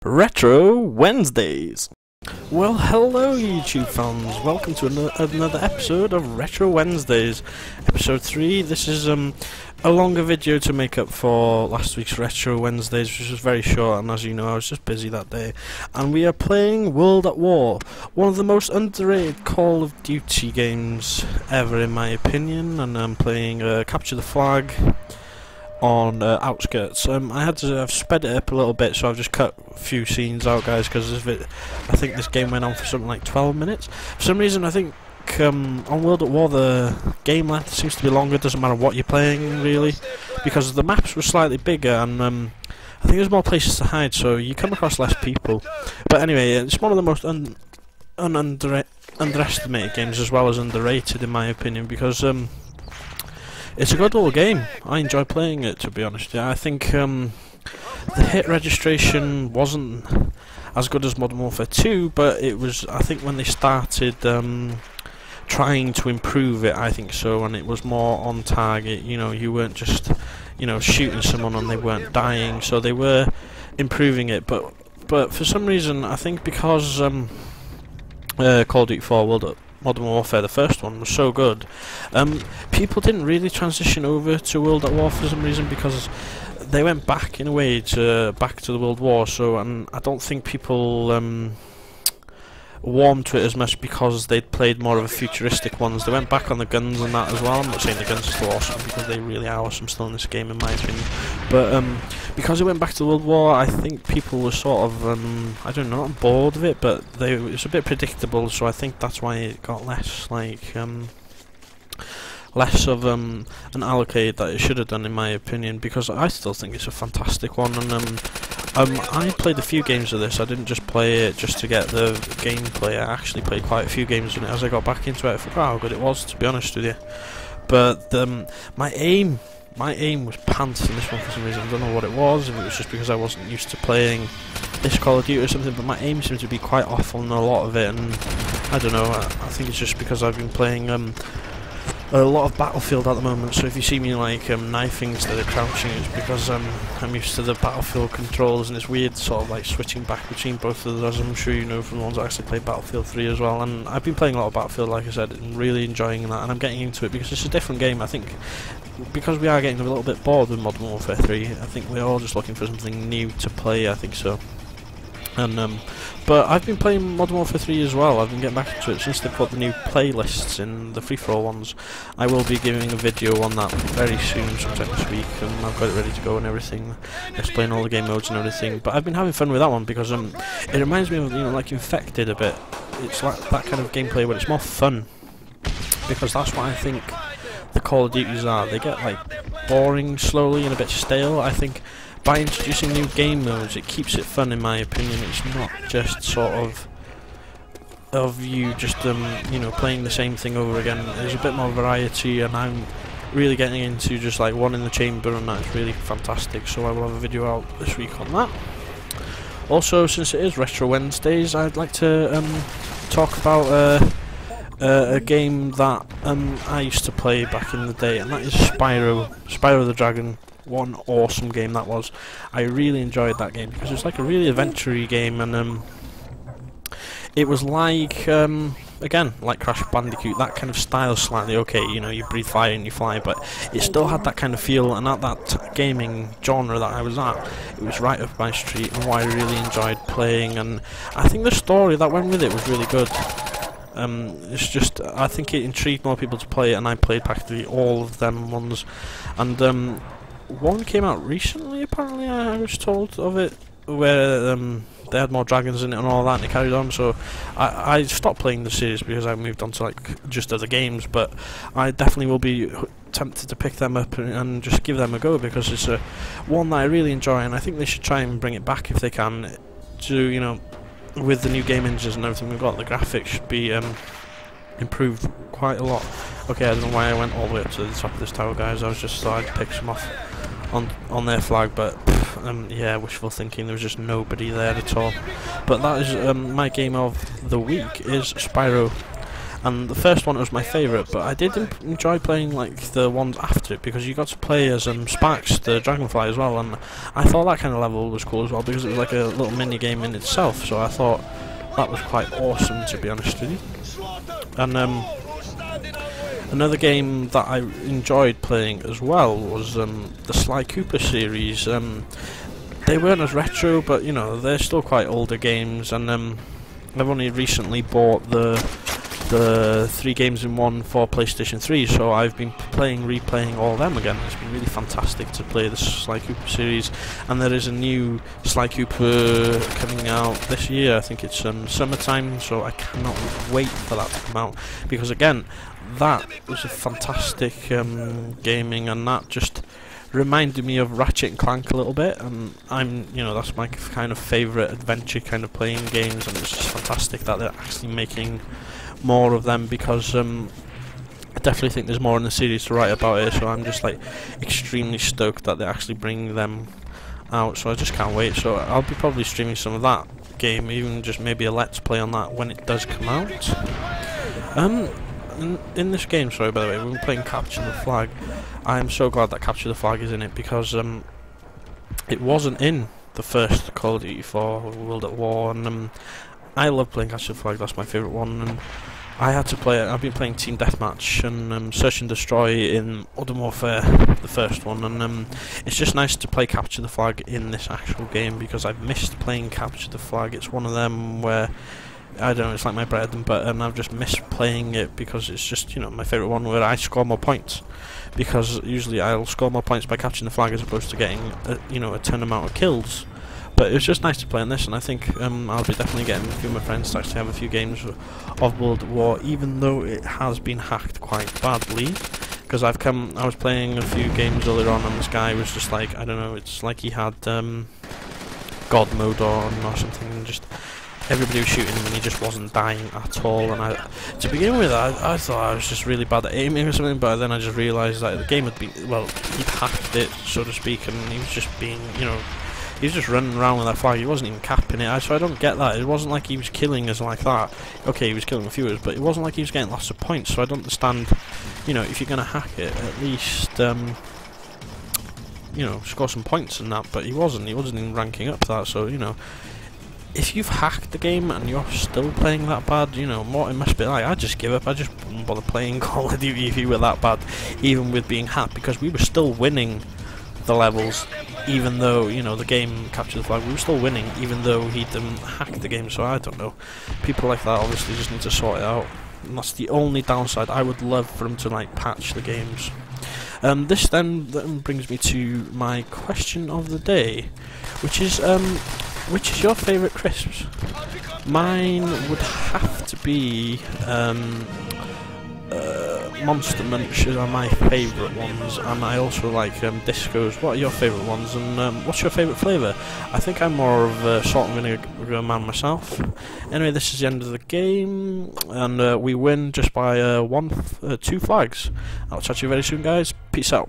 Retro Wednesdays. Well, hello YouTube fans, welcome to another episode of Retro Wednesdays, episode 3. This is a longer video to make up for last week's Retro Wednesdays, which was very short, and as you know I was just busy that day. And we are playing World at War, one of the most underrated Call of Duty games ever in my opinion, and I'm playing Capture the Flag on Outskirts. I've sped it up a little bit, so I've just cut a few scenes out, guys, because I think this game went on for something like 12 minutes. For some reason, I think on World at War the game length seems to be longer. Doesn't matter what you're playing, really, because the maps were slightly bigger, and I think there's more places to hide, so you come across less people. But anyway, it's one of the most underestimated games, as well as underrated, in my opinion, because it's a good little game. I enjoy playing it, to be honest. Yeah, I think the hit registration wasn't as good as Modern Warfare 2, but it was, I think, when they started trying to improve it, I think so, and it was more on target. You know, you weren't just, you know, shooting someone and they weren't dying, so they were improving it. But for some reason, I think because Call of Duty 4 Modern Warfare, the first one, was so good, people didn't really transition over to World at War for some reason, because they went back in a way back to the World War. So, and I don't think people warmed to it as much because they'd played more of a futuristic ones. They went back on the guns and that as well. I'm not saying the guns are still awesome, because they really are awesome still in this game, in my opinion. But because it went back to the World War, I think people were sort of I don't know, not bored of it, but it was a bit predictable. So I think that's why it got less less of an allocate that it should have done, in my opinion, because I still think it's a fantastic one. And I played a few games of this. I didn't just play it just to get the gameplay. I actually played quite a few games in it. As I got back into it, I forgot how good it was, to be honest with you. But my aim was pants in this one for some reason. I don't know what it was, if it was just because I wasn't used to playing this Call of Duty or something, but my aim seemed to be quite off on a lot of it, and I don't know, I think it's just because I've been playing a lot of Battlefield at the moment. So if you see me like knifing instead of crouching, it's because I'm used to the Battlefield controls, and it's weird sort of like switching back between both of those, as I'm sure you know from the ones that actually played Battlefield 3 as well. And I've been playing a lot of Battlefield, like I said, and really enjoying that, and I'm getting into it because it's a different game. I think because we are getting a little bit bored with Modern Warfare 3, I think we're all just looking for something new to play, I think so. And but I've been playing Modern Warfare 3 as well. I've been getting back into it since they put the new playlists in, the free-for-all ones. I will be giving a video on that very soon, sometime this week, and I've got it ready to go and everything, explain all the game modes and everything. But I've been having fun with that one because it reminds me of, you know, like Infected a bit. It's like that kind of gameplay where it's more fun, because that's what I think the Call of Duties are. They get like boring slowly and a bit stale. I think by introducing new game modes, it keeps it fun, in my opinion. It's not just sort of you just you know, playing the same thing over again. There's a bit more variety, and I'm really getting into just like one in the chamber, and that's really fantastic. So I will have a video out this week on that. Also, since it is Retro Wednesdays, I'd like to talk about a game that I used to play back in the day, and that is Spyro the Dragon. One awesome game that was. I really enjoyed that game because it was like a really adventure-y game, and it was like again, like Crash Bandicoot, that kind of style slightly. Okay, you know, you breathe fire and you fly, but it still had that kind of feel, and at that gaming genre that I was at, it was right up my street and what I really enjoyed playing. And I think the story that went with it was really good. It's just, I think it intrigued more people to play it, and I played practically all of them ones. And one came out recently, apparently, I was told of it, where they had more dragons in it and all that, and it carried on. So I stopped playing the series because I moved on to like just other games, but I definitely will be tempted to pick them up and just give them a go, because it's one that I really enjoy, and I think they should try and bring it back if they can, to, you know, with the new game engines and everything we've got. The graphics should be improved quite a lot. Okay, I don't know why I went all the way up to the top of this tower, guys. I was just thought I'd pick some off on their flag, but yeah, wishful thinking. There was just nobody there at all. But that is my game of the week, is Spyro. and the first one was my favourite, but I did enjoy playing like the ones after it, because you got to play as Sparks, the dragonfly, as well, and I thought that kind of level was cool as well, because it was like a little mini game in itself, so I thought that was quite awesome, to be honest with you. And another game that I enjoyed playing as well was the Sly Cooper series. They weren't as retro, but you know, they're still quite older games, and I've only recently bought the 3 games in one for PlayStation 3, so I've been replaying all of them again. It's been really fantastic to play the Sly Cooper series, and there is a new Sly Cooper coming out this year. I think it's summertime, so I cannot wait for that to come out, because again, that was a fantastic gaming, and that just reminded me of Ratchet and Clank a little bit, and that's my kind of favourite adventure kind of playing games, and it's just fantastic that they're actually making more of them, because I definitely think there's more in the series to write about it, so I'm just like extremely stoked that they're actually bringing them out, so I just can't wait. So I'll be probably streaming some of that game, even just maybe a let's play on that when it does come out. In this game, sorry, by the way, we're playing Capture the Flag. I am so glad that Capture the Flag is in it, because it wasn't in the first Call of Duty 4 World at War, and I love playing Capture the Flag. That's my favourite one, and I had to play it. I've been playing Team Deathmatch and Search and Destroy in Modern Warfare, the first one, and it's just nice to play Capture the Flag in this actual game, because I've missed playing Capture the Flag. It's one of them where, I don't know, it's like my bread and butter, and I've just missed playing it, because it's just, my favourite one where I score more points, because usually I'll score more points by capturing the flag as opposed to getting a ton amount of kills. But it was just nice to play on this, and I think I'll be definitely getting a few of my friends to actually have a few games of World at War, even though it has been hacked quite badly. Because I was playing a few games earlier on, and this guy was just like, I don't know, it's like he had God mode on or something, and just everybody was shooting him and he just wasn't dying at all. And to begin with, I thought I was just really bad at aiming or something, but then I just realised that the game had been, well, he'd hacked it, so to speak, and he was just being, he was just running around with that flag. He wasn't even capping it. So I don't get that. It wasn't like he was killing us like that. Okay, he was killing a few of us, but it wasn't like he was getting lots of points. So I don't understand, if you're going to hack it, at least, score some points and that. But he wasn't even ranking up that. So, if you've hacked the game and you're still playing that bad, what it must be like. I just give up. I just wouldn't bother playing Call of Duty if you were that bad, even with being hacked, because we were still winning the levels, even though, the game Capture the Flag, we were still winning, even though he'd hacked the game. So I don't know. People like that obviously just need to sort it out. And that's the only downside. I would love for him to, patch the games. This then brings me to my question of the day, which is your favourite crisps? Mine would have to be Monster Munchers are my favourite ones, and I also like Discos. What are your favourite ones, and what's your favourite flavour? I think I'm more of a salt and vinegar man myself. Anyway, this is the end of the game, and we win just by 2 flags. I'll chat to you very soon, guys. Peace out.